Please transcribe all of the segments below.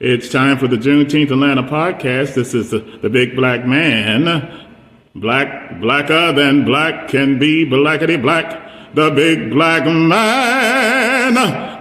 It's time for the Juneteenth Atlanta podcast. This is the big black man. Blacker than black can be, blackety black. The big black man.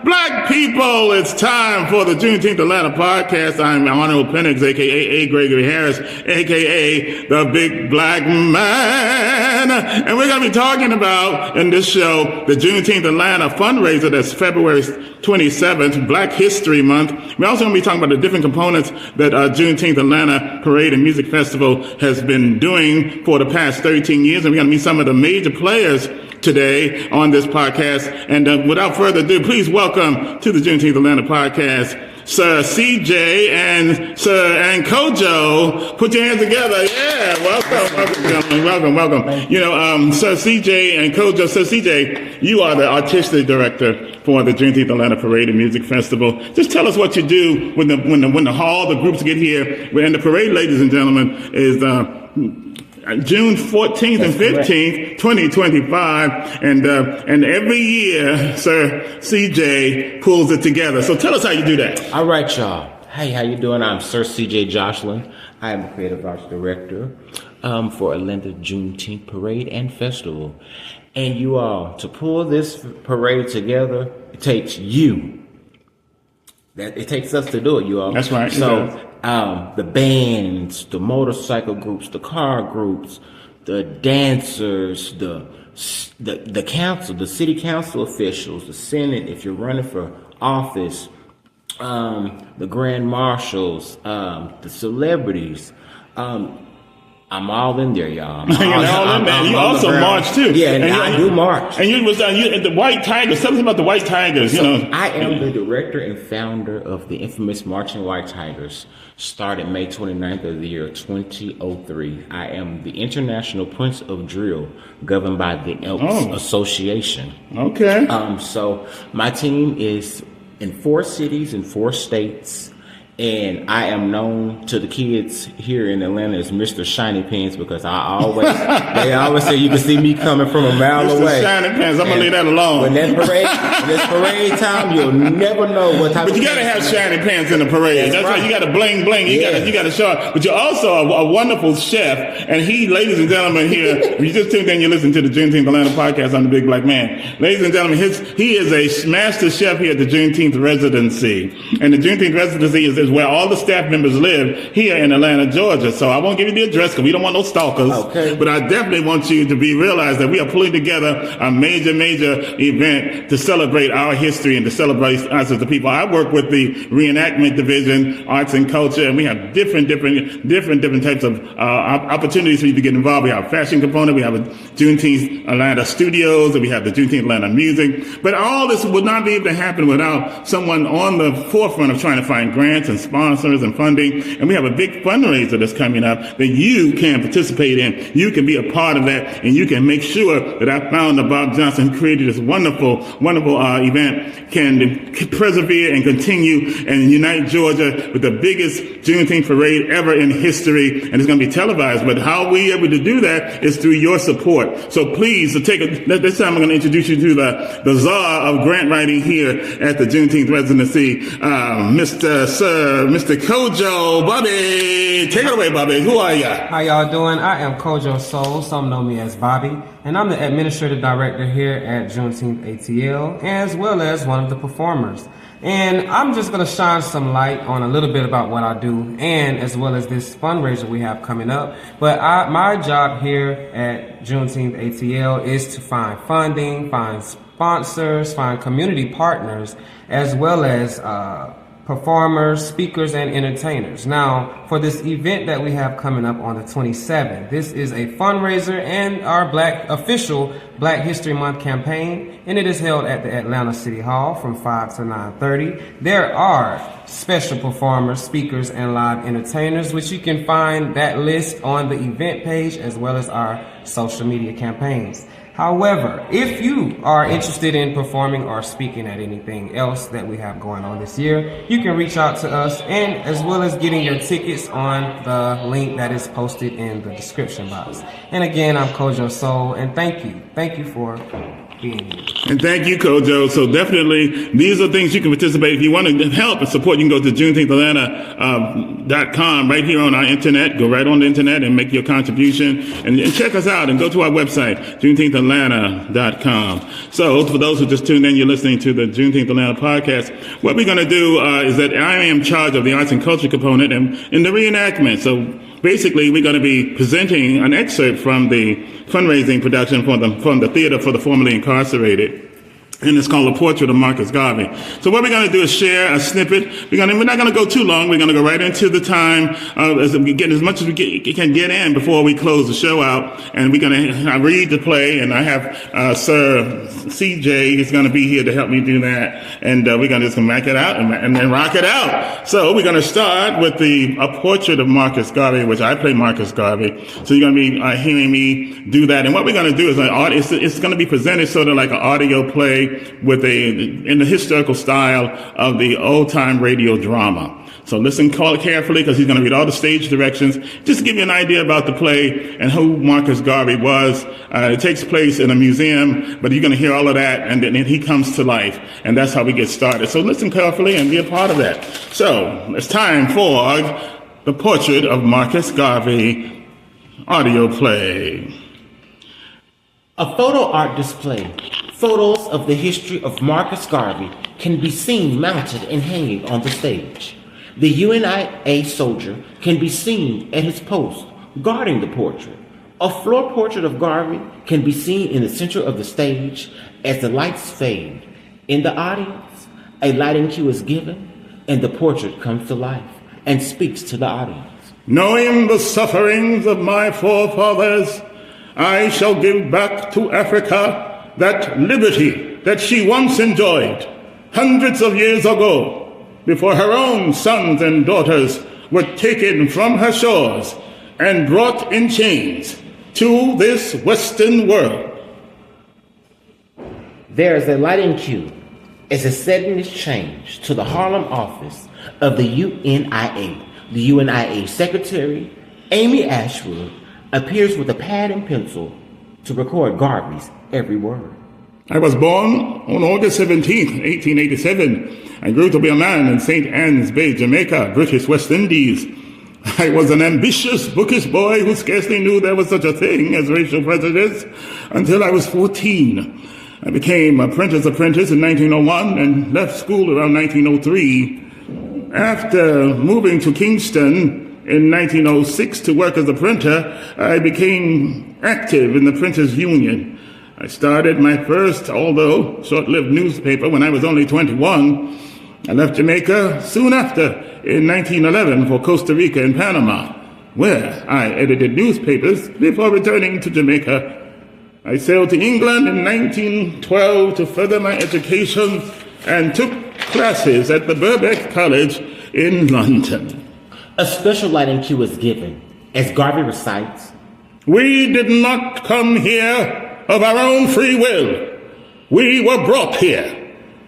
Black people, it's time for the Juneteenth Atlanta podcast. I'm Arnold Penix, a.k.a. Gregory Harris, a.k.a. the big black man. And we're going to be talking about, in this show, the Juneteenth Atlanta fundraiser that's February 27th, Black History Month. We're also going to be talking about the different components that Juneteenth Atlanta Parade and Music Festival has been doing for the past 13 years. And we're going to meet some of the major players today on this podcast. And without further ado, please welcome to the Juneteenth Atlanta podcast, Sir CJ and Kojo. Put your hands together. Yeah, welcome, gentlemen. Welcome. You know, Sir CJ and Kojo. Sir CJ, you are the artistic director for the Juneteenth Atlanta Parade and Music Festival. Just tell us what you do when the groups get here. And the parade, ladies and gentlemen, is June 14th and 15th, 2025, and every year, Sir CJ pulls it together. So tell us how you do that. All right, y'all. Hey, how you doing? I'm Sir CJ Jocelyn. I am the Creative Arts Director for Atlanta Juneteenth Parade and Festival. And you all, to pull this parade together, it takes you. It takes us to do it, you all. That's right. So the bands, the motorcycle groups, the car groups, the dancers, the council, the city council officials, the Senate, if you're running for office, the grand marshals, the celebrities. I'm all in there, y'all. You also march too. Yeah, and I do march. And you was the White Tigers. Tell us about the White Tigers. So I am the director and founder of the infamous Marching White Tigers. Started May 29th of the year 2003. I am the International Prince of Drill, governed by the Elks Association. Okay. So my team is in 4 cities in 4 states. And I am known to the kids here in Atlanta as Mr. Shiny Pants because they always say you can see me coming from a mile Mr. away. Shiny Pants, I'm going to leave that alone. When this parade time, you'll never know what type But you got to have shiny pants in the parade. That's right. You got to bling bling. You got to show up. But you're also a wonderful chef. And ladies and gentlemen, here, if you just tuned in, you listen to the Juneteenth Atlanta podcast on the Big Black Man. Ladies and gentlemen, he is a master chef here at the Juneteenth Residency. And the Juneteenth Residency is where all the staff members live here in Atlanta, Georgia. So I won't give you the address because we don't want no stalkers. Okay. But I definitely want you to realize that we are pulling together a major event to celebrate our history and to celebrate us as the people. I work with the reenactment division, arts and culture, and we have different types of opportunities for you to get involved. We have a fashion component, we have a Juneteenth Atlanta Studios, and we have the Juneteenth Atlanta Music. But all this would not be able to happen without someone on the forefront of trying to find grants and sponsors and funding. And we have a big fundraiser that's coming up that you can participate in. You can be a part of that, and you can make sure that our founder, Bob Johnson, who created this wonderful event, can persevere and continue and unite Georgia with the biggest Juneteenth parade ever in history. And it's going to be televised. But how we able to do that is through your support. So please, this time I'm going to introduce you to the czar of grant writing here at the Juneteenth Residency, Mr. Kojo. Bobby, take it away, Bobby. Who are you? How y'all doing? I am Kojo Soul. Some know me as Bobby, and I'm the administrative director here at Juneteenth ATL, as well as one of the performers. And I'm just going to shine some light on a little bit about what I do, and as well as this fundraiser we have coming up. But my job here at Juneteenth ATL is to find funding, find sponsors, find community partners, as well as performers, speakers, and entertainers. Now, for this event that we have coming up on the 27th, this is a fundraiser and our official Black History Month campaign, and it is held at the Atlanta City Hall from 5 to 9:30. There are special performers, speakers, and live entertainers, which you can find that list on the event page as well as our social media campaigns. However, if you are interested in performing or speaking at anything else that we have going on this year, you can reach out to us, and as well as getting your tickets on the link that is posted in the description box. And again, I'm Kojo Soul, and thank you for being here. And thank you, Kojo. So definitely, these are things you can participate. If you want to help and support, you can go to JuneteenthAtlanta.com right here on our internet. Go right on the internet and make your contribution. And check us out and go to our website, JuneteenthAtlanta.com. So for those who just tuned in, you're listening to the Juneteenth Atlanta podcast. What we're going to do is that I am in charge of the arts and culture component and in the reenactment. So basically, we're going to be presenting an excerpt from the fundraising production from the Theater for the Formerly Incarcerated. And it's called A Portrait of Marcus Garvey. So what we're going to do is share a snippet. We're not going to go too long. We're going to go right into the time as we get as much as we can get in before we close the show out. And we're going to read the play, and I have Sir CJ is going to be here to help me do that. And we're going to just back it out and then rock it out. So we're going to start with A Portrait of Marcus Garvey, which I play Marcus Garvey. So you're going to be hearing me do that. And what we're going to do is it's going to be presented sort of like an audio play in the historical style of the old-time radio drama. So listen carefully, because he's going to read all the stage directions, just to give you an idea about the play and who Marcus Garvey was. It takes place in a museum, but you're going to hear all of that, and then he comes to life, and that's how we get started. So listen carefully and be a part of that. So it's time for The Portrait of Marcus Garvey audio play. A photo art display. Photos of the history of Marcus Garvey can be seen mounted and hanging on the stage. The UNIA soldier can be seen at his post, guarding the portrait. A floor portrait of Garvey can be seen in the center of the stage as the lights fade. In the audience, a lighting cue is given, and the portrait comes to life and speaks to the audience. Knowing the sufferings of my forefathers, I shall give back to Africa that liberty that she once enjoyed hundreds of years ago, before her own sons and daughters were taken from her shores and brought in chains to this Western world. There is a lighting cue as a setting is changed to the Harlem office of the UNIA. The UNIA secretary, Amy Ashwood, appears with a pad and pencil to record Garvey's every word. I was born on August 17th, 1887. I grew to be a man in St. Anne's Bay, Jamaica, British West Indies. I was an ambitious, bookish boy who scarcely knew there was such a thing as racial prejudice until I was 14. I became apprentice in 1901 and left school around 1903. After moving to Kingston in 1906 to work as a printer, I became active in the Printers Union. I started my first, although short-lived newspaper when I was only 21. I left Jamaica soon after in 1911 for Costa Rica and Panama, where I edited newspapers before returning to Jamaica. I sailed to England in 1912 to further my education and took classes at the Birkbeck College in London. A special lighting cue is given as Garvey recites, "We did not come here of our own free will. We were brought here,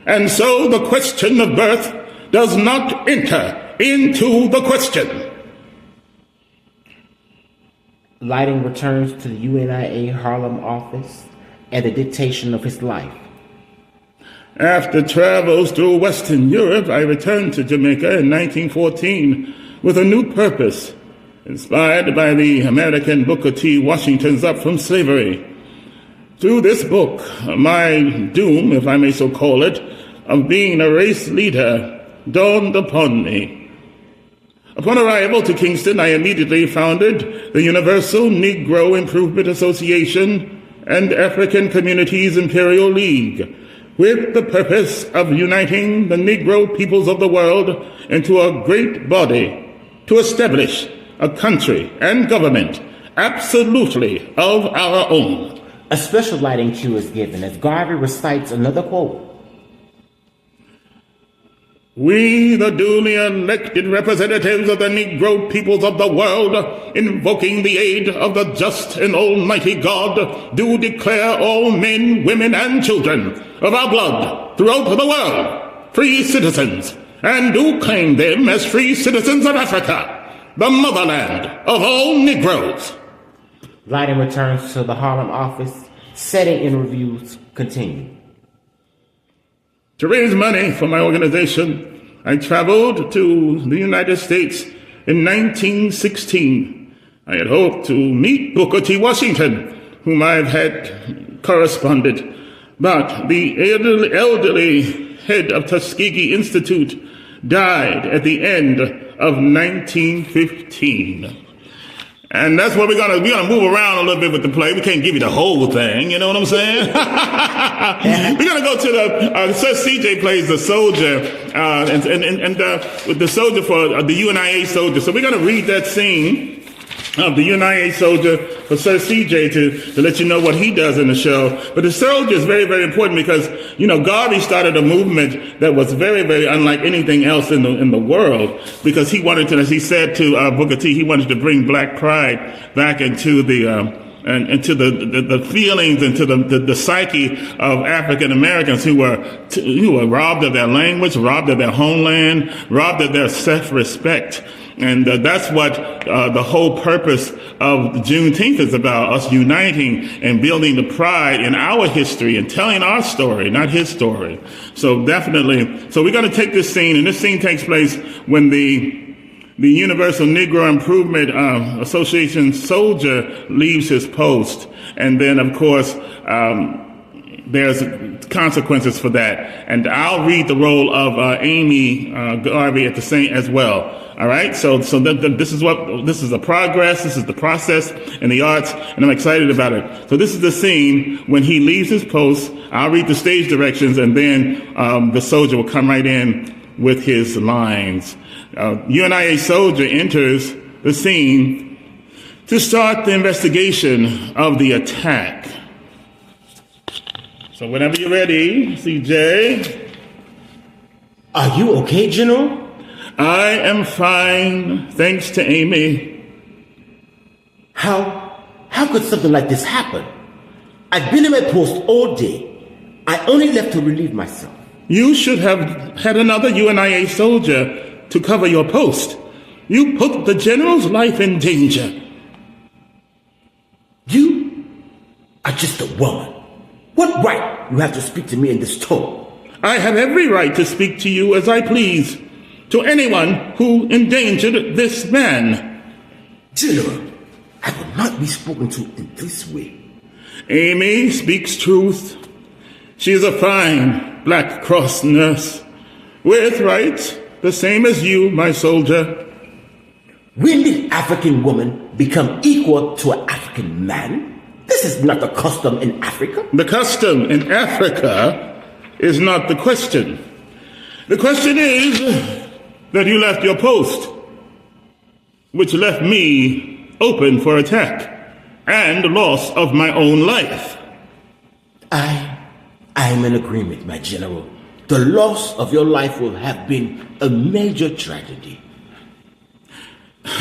and so the question of birth does not enter into the question." Lighting returns to the UNIA Harlem office at the dictation of his life. After travels through Western Europe, I returned to Jamaica in 1914 with a new purpose, inspired by the American Booker T. Washington's Up From Slavery. Through this book, my doom, if I may so call it, of being a race leader dawned upon me. Upon arrival to Kingston, I immediately founded the Universal Negro Improvement Association and African Communities Imperial League, with the purpose of uniting the Negro peoples of the world into a great body to establish a country and government absolutely of our own. A special lighting cue is given as Garvey recites another quote. "We, the duly elected representatives of the Negro peoples of the world, invoking the aid of the just and almighty God, do declare all men, women, and children of our blood throughout the world free citizens, and do claim them as free citizens of Africa, the motherland of all Negroes." Lighting returns to the Harlem office, setting in reviews Continue. To raise money for my organization, I traveled to the United States in 1916. I had hoped to meet Booker T. Washington, whom I've had corresponded, but the elderly head of Tuskegee Institute died at the end of 1915. And that's what we're gonna move around a little bit with the play. We can't give you the whole thing, you know what I'm saying? We're gonna go to the Sir CJ plays the soldier, with the soldier for the UNIA soldier. So we're gonna read that scene of the UNIA soldier for Sir CJ to let you know what he does in the show. But the soldier is very, very important because, Garvey started a movement that was very, very unlike anything else in the world, because he wanted to, as he said to Booker T, he wanted to bring black pride back into the feelings, into the psyche of African Americans who were robbed of their language, robbed of their homeland, robbed of their self-respect. And that's what the whole purpose of Juneteenth is about, us uniting and building the pride in our history and telling our story, not his story. So definitely, we're going to take this scene, and this scene takes place when the Universal Negro Improvement Association soldier leaves his post. And then, of course, there's consequences for that. And I'll read the role of Amy Garvey at the same as well. All right. So this is the progress. This is the process in the arts, and I'm excited about it. So this is the scene when he leaves his post. I'll read the stage directions, and then the soldier will come right in with his lines. UNIA soldier enters the scene to start the investigation of the attack. So whenever you're ready, CJ. Are you okay, General? I am fine, thanks to Amy. How could something like this happen? I've been in my post all day. I only left to relieve myself. You should have had another UNIA soldier to cover your post. You put the general's life in danger. You are just a woman. What right you have to speak to me in this tone? I have every right to speak to you as I please, to anyone who endangered this man. General, I will not be spoken to in this way. Amy speaks truth. She is a fine Black Cross nurse, with rights the same as you, my soldier. When did African woman become equal to an African man? This is not the custom in Africa. The custom in Africa is not the question. The question is that you left your post, which left me open for attack and loss of my own life. I'm in agreement, my general. The loss of your life will have been a major tragedy.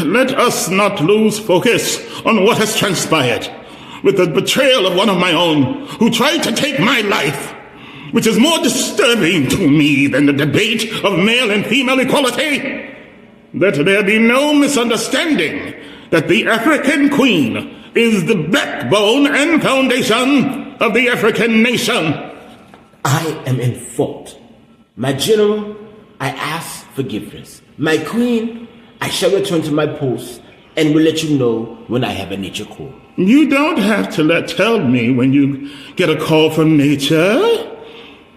Let us not lose focus on what has transpired with the betrayal of one of my own who tried to take my life, which is more disturbing to me than the debate of male and female equality. Let there be no misunderstanding that the African Queen is the backbone and foundation of the African nation. I am in fault. My general, I ask forgiveness. My queen, I shall return to my post and will let you know when I have a nature call. You don't have to tell me when you get a call from nature.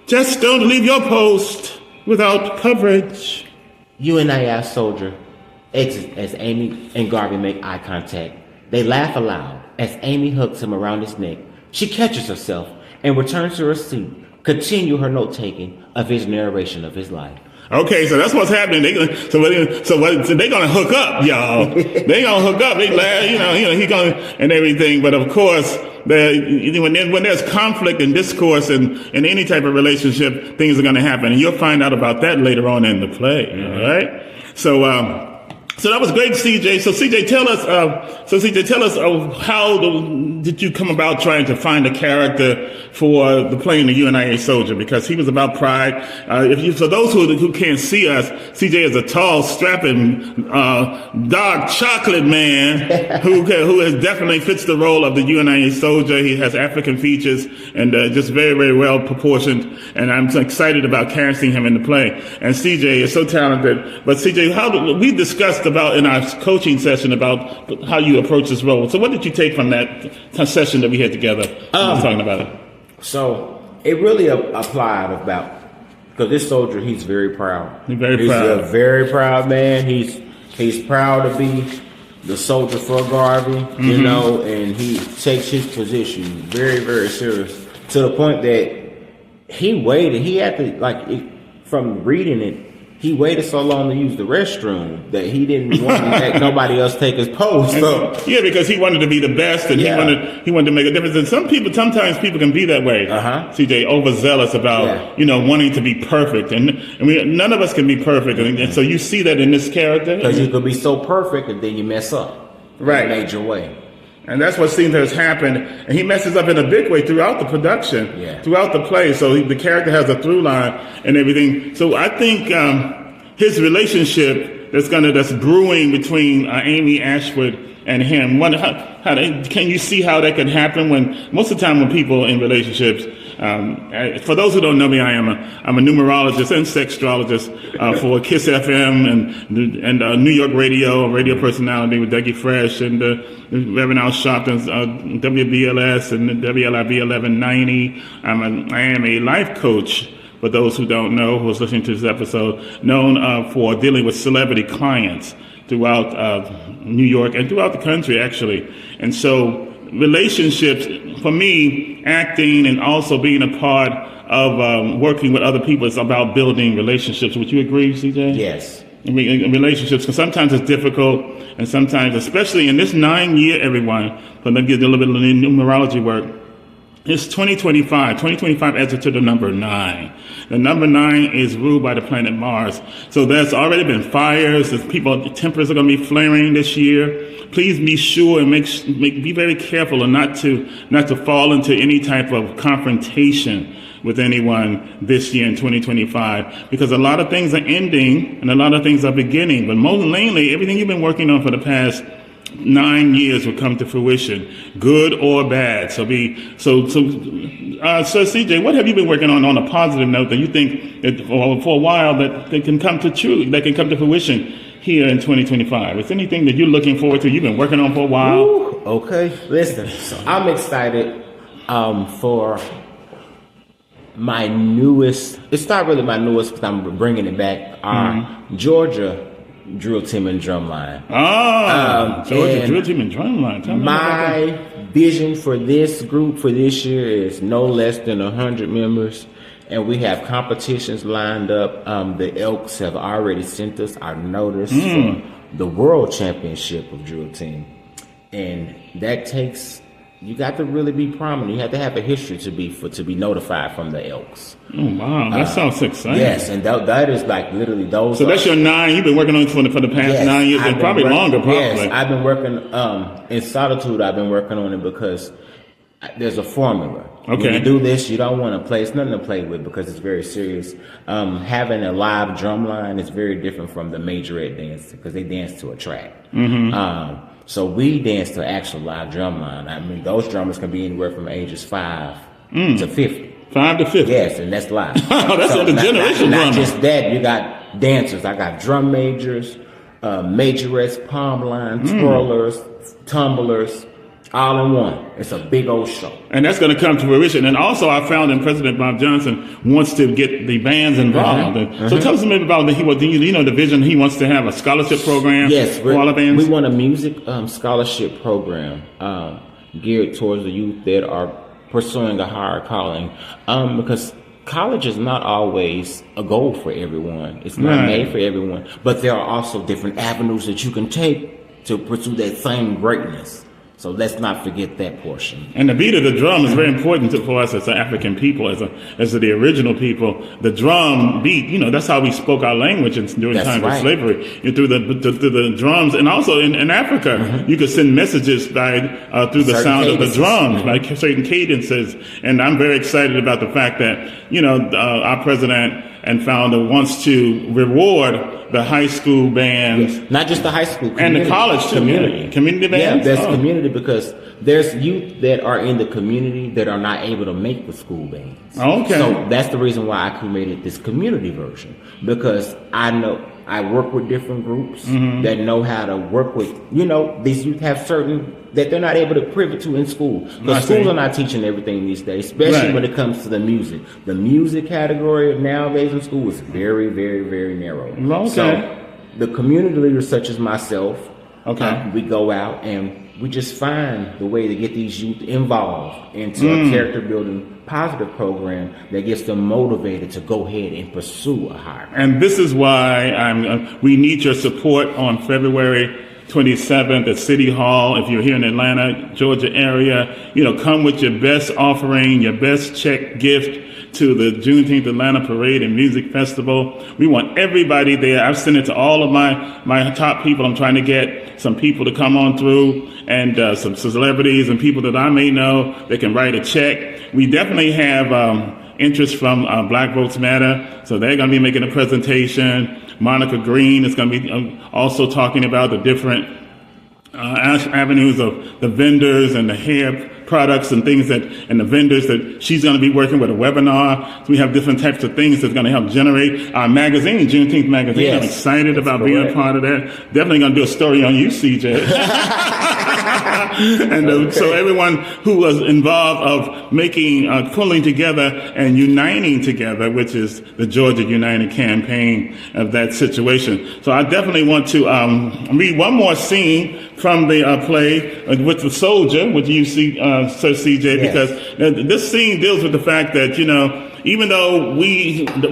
Just don't leave your post without coverage. UNIA soldier exits as Amy and Garvey make eye contact. They laugh aloud as Amy hugs him around his neck. She catches herself and returns to her seat, continue her note-taking of his narration of his life. Okay, so that's what's happening. They're gonna hook up, y'all. They gonna hook up. They laugh, he gonna and everything. But of course, when there's conflict and discourse in any type of relationship, things are gonna happen, and you'll find out about that later on in the play. Mm-hmm. All right. So So that was great, CJ. So CJ, tell us. How did you come about trying to find a character for the playing the UNIA soldier? Because he was about pride. For those who can't see us, CJ is a tall, strapping, dark chocolate man who has definitely fits the role of the UNIA soldier. He has African features and just very, very well proportioned. And I'm so excited about casting him in the play. And CJ is so talented. But CJ, we discussed about in our coaching session about how you approach this role. So what did you take from that session that we had together talking about it? So it really applied because this soldier, he's very proud. He's a very proud man. He's proud to be the soldier for Garvey, and he takes his position very, very serious to the point that he had to, from reading it, he waited so long to use the restroom that he didn't want to let nobody else take his post. So. Yeah, because he wanted to be the best, and he wanted to make a difference. And sometimes people can be that way. CJ, overzealous about wanting to be perfect, and none of us can be perfect. And so you see that in this character, because you could be so perfect and then you mess up, right, in a major way. And that's what seems to have happened. And he messes up in a big way throughout the production, throughout the play. So the character has a through line and everything. So I think his relationship that's brewing between Amy Ashford and him. Can you see how that could happen? When most of the time when people in relationships, for those who don't know me, I'm a numerologist and sexologist for Kiss FM and New York radio personality with Dougie Fresh and Reverend Al Sharpton's WBLS and WLIB 1190. I am a life coach. For those who don't know, who's listening to this episode, known for dealing with celebrity clients throughout New York and throughout the country, actually. And so relationships, for me, acting and also being a part of working with other people is about building relationships. Would you agree, CJ? Yes. Relationships, because sometimes it's difficult, and sometimes, especially in this 9-year, everyone, but let me get a little bit of numerology work. It's 2025. 2025 adds it to the number 9. The number 9 is ruled by the planet Mars. So there's already been fires. Tempers are going to be flaring this year. Please be sure and be very careful and not to fall into any type of confrontation with anyone this year in 2025, because a lot of things are ending and a lot of things are beginning. But most mainly, everything you've been working on for the past 9 years will come to fruition, good or bad. So CJ, what have you been working on a positive note that you think that for a while that they can come to fruition here in 2025? Is there anything that you're looking forward to? You've been working on for a while. Ooh, okay, listen. So I'm excited for my newest. It's not really my newest because I'm bringing it back. Georgia drill team and drumline. Georgia drill team and drumline. My vision for this group for this year is no less than 100 members, and we have competitions lined up. The Elks have already sent us our notice for the World Championship of Drill Team, and that takes. You got to really be prominent. You have to have a history to be notified from the Elks. Oh wow, that sounds exciting. Yes, and that is like literally those. So that's your 9. You've been working on it for the past 9 years, and probably longer. Probably. Yes, I've been working in solitude. I've been working on it because there's a formula. Okay. When you do this, you don't want to play. It's nothing to play with because it's very serious. Having a live drum line is very different from the majorette dance because they dance to a track. So we dance to actual live drum line. I mean, those drummers can be anywhere from ages 5 to 50. 5 to 50. Yes, and that's live. That's the generation drummer. Not just that, you got dancers. I got drum majors, majorettes, palm line, twirlers, tumblers, all in one. It's a big old show. And that's going to come to fruition. And also I found that President Bob Johnson wants to get the bands involved. So tell us a bit about the vision. He wants to have a scholarship program for all the bands. We want a music scholarship program geared towards the youth that are pursuing a higher calling. Because college is not always a goal for everyone. It's not made for everyone. But there are also different avenues that you can take to pursue that same greatness. So let's not forget that portion. And the beat of the drum is very important for us as an African people, as the original people. The drum beat, that's how we spoke our language during times of slavery, through the drums. And also in Africa, you could send messages through the sound of the drums, like certain cadences. And I'm very excited about the fact that, our president and founder wants to reward the high school bands. Yes. Not just the high school, and the college community bands. Yeah, there's community because there's youth that are in the community that are not able to make the school bands. Okay. So that's the reason why I created this community version, because I know I work with different groups that know how to work with, these youth have certain that they're not able to pivot to in school. Because schools are not teaching everything these days, especially when it comes to the music. The music category nowadays in school is very, very, very narrow. Okay. So the community leaders such as myself, we go out and we just find the way to get these youth involved into a character building positive program that gets them motivated to go ahead and pursue a higher. And this is why we need your support on February 27th at City Hall. If you're here in Atlanta, Georgia area, come with your best offering, your best check gift to the Juneteenth Atlanta Parade and Music Festival. We want everybody there. I've sent it to all of my top people. I'm trying to get some people to come on through, and some celebrities and people that I may know that can write a check. We definitely have interest from Black Votes Matter, so they're going to be making a presentation. Monica Green is going to be also talking about the different avenues of the vendors and the hair products and things and the vendors that she's going to be working with, a webinar. So we have different types of things that's going to help generate our magazine, Juneteenth magazine. Yes, I'm excited about being a part of that. Definitely going to do a story on you, CJ. And so everyone who was involved of making, pulling together and uniting together, which is the Georgia United campaign of that situation. So I definitely want to read one more scene from the play with the soldier, which you see, Sir CJ, because this scene deals with the fact that, even though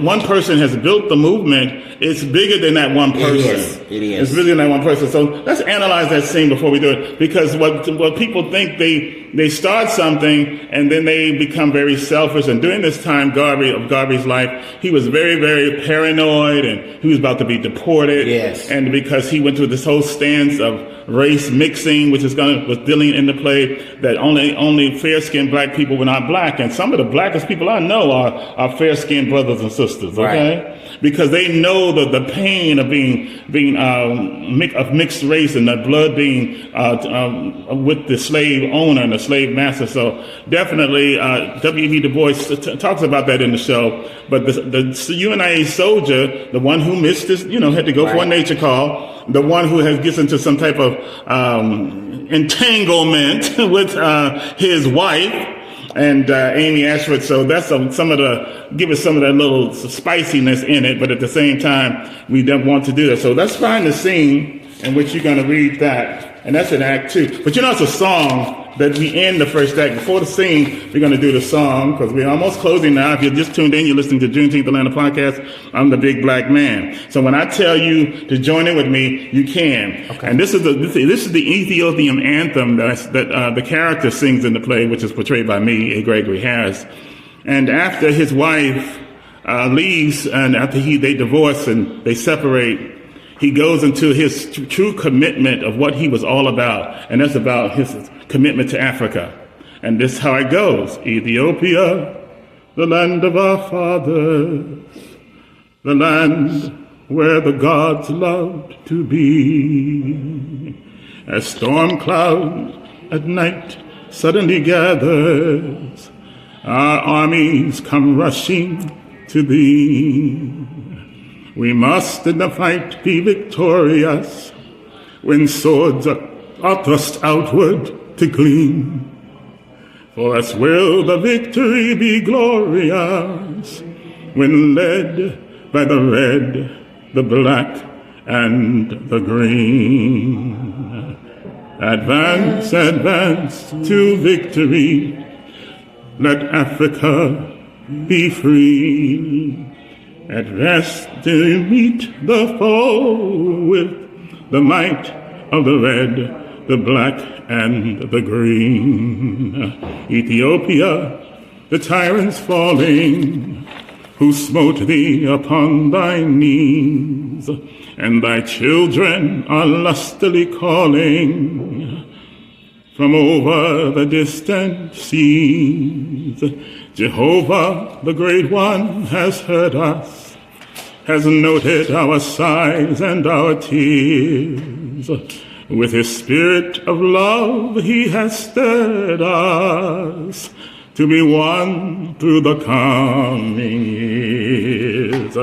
one person has built the movement, it's bigger than that one person. It is. It's bigger than that one person. So let's analyze that scene before we do it, because what people think, they start something and then they become very selfish. And during this time, Garvey's life, he was very, very paranoid, and he was about to be deported. Yes. And because he went through this whole stance of race mixing, which was dealing in the play that only fair-skinned black people were not black, and some of the blackest people I know are fair-skinned brothers and sisters. Okay, right. Because they know the pain of being of mixed race, and the blood being with the slave owner and the slave master. So definitely, W.E.B. Du Bois talks about that in the show. But the UNIA soldier, the one who missed this, had to go for a nature call. The one who gets into some type of entanglement with his wife and Amy Ashford. So that's give us some of that little spiciness in it. But at the same time, we don't want to do that. So let's find the scene in which you're going to read that. And that's in Act 2. But it's a song that we end the first act. Before the scene, we're going to do the song, because we're almost closing now. If you're just tuned in, you're listening to Juneteenth Atlanta Podcast. I'm the Big Black Man. So when I tell you to join in with me, you can. Okay. And this is the Ethiopian anthem that the character sings in the play, which is portrayed by me, A. Gregory Harris. And after his wife leaves, and after they divorce and they separate, he goes into his true commitment of what he was all about, and that's about his commitment to Africa. And this is how it goes. Ethiopia, the land of our fathers, the land where the gods loved to be. As storm clouds at night suddenly gathers, our armies come rushing to thee. We must in the fight be victorious when swords are thrust outward to gleam. For us will the victory be glorious when led by the red, the black, and the green. Advance, advance to victory. Let Africa be free. At rest to meet the foe with the might of the red, the black and the green. Ethiopia, the tyrant's falling, who smote thee upon thy knees, and thy children are lustily calling from over the distant seas. Jehovah, the Great One, has heard us, has noted our sighs and our tears. With his spirit of love, he has stirred us to be one through the coming years.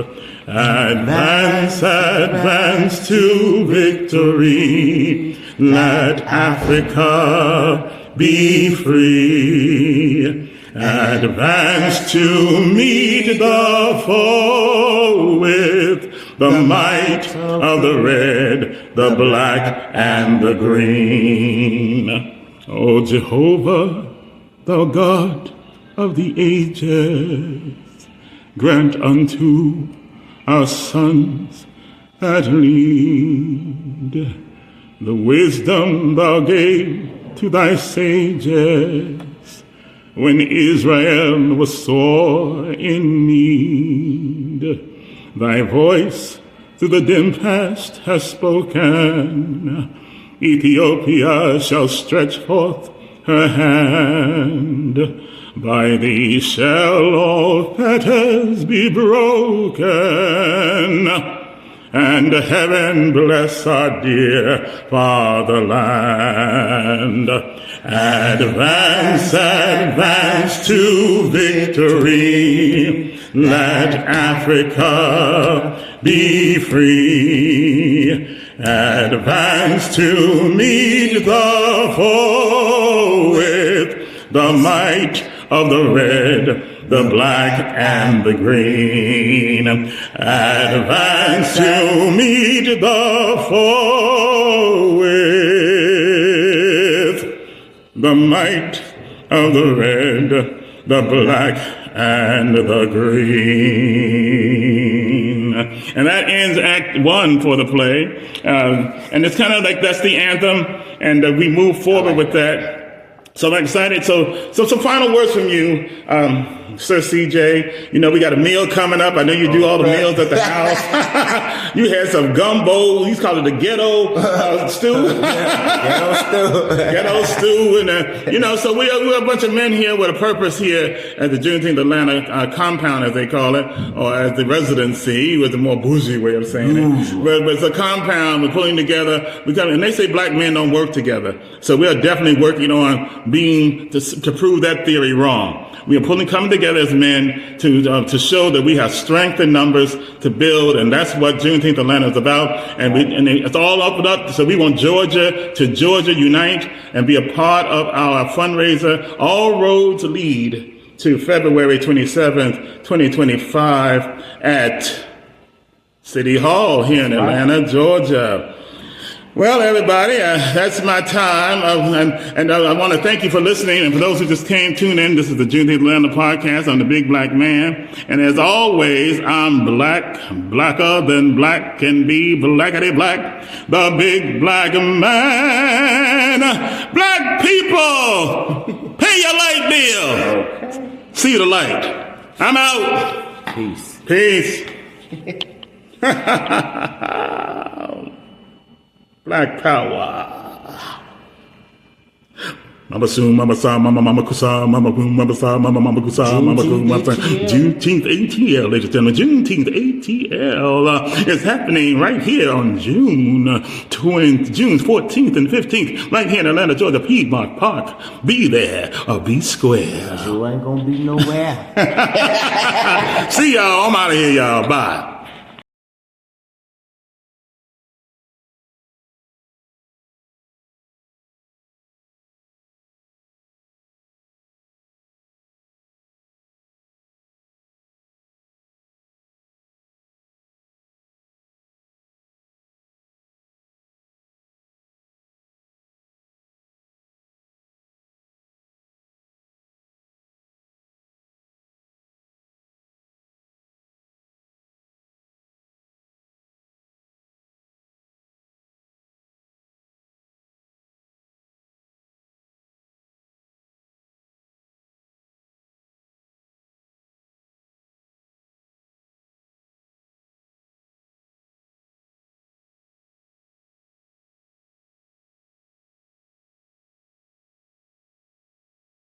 Advance, advance to victory. Let Africa be free. Advance to meet the foe with the might of the red, the black, and the green. O Jehovah, thou God of the ages, grant unto our sons that lead the wisdom thou gave to thy sages when Israel was sore in need. Thy voice through the dim past has spoken. Ethiopia shall stretch forth her hand. By thee shall all fetters be broken, and heaven bless our dear fatherland. Advance, advance to victory. Let Africa be free. Advance to meet the foe with the might of the red, the black, and the green. Advance to meet the foe with the might of the red, the black, and the green. And that ends Act 1 for the play. And it's kind of like that's the anthem, and we move forward with that. So I'm excited. So some final words from you, Sir CJ. You know, we got a meal coming up. I know you do all the meals at the house. You had some gumbo. You call it the ghetto stew. Ghetto stew. And, you know, so we're a bunch of men here with a purpose here at the Juneteenth Atlanta compound, as they call it, or as the residency, with the more bougie way of saying it. But it's a compound. We're pulling together. And they say black men don't work together. So we are definitely working on to prove that theory wrong. We are coming together as men to show that we have strength in numbers to build, and that's what Juneteenth Atlanta is about. And it's all opened up. So we want Georgia to unite and be a part of our fundraiser. All roads lead to February 27th, 2025 at City Hall here in Atlanta, Georgia. Well, everybody, that's my time, and I want to thank you for listening. And for those who just tuned in, this is the Juneteenth Atlanta podcast. I'm the Big Black Man, and as always, I'm black, blacker than black can be, blackity black, the Big Black Man. Black people, pay your light bill. See the light. I'm out. Peace. Black power. Mama soon, mama sa, mama kusa, mama boom, mama sa, mama kusa, mama boom, mama sa. Juneteenth ATL, ladies and gentlemen. Juneteenth ATL is happening right here on June 14th and 15th, right here in Atlanta, Georgia, Piedmont Park. Be there or be square. You ain't gonna be nowhere. See y'all. I'm out of here, y'all. Bye.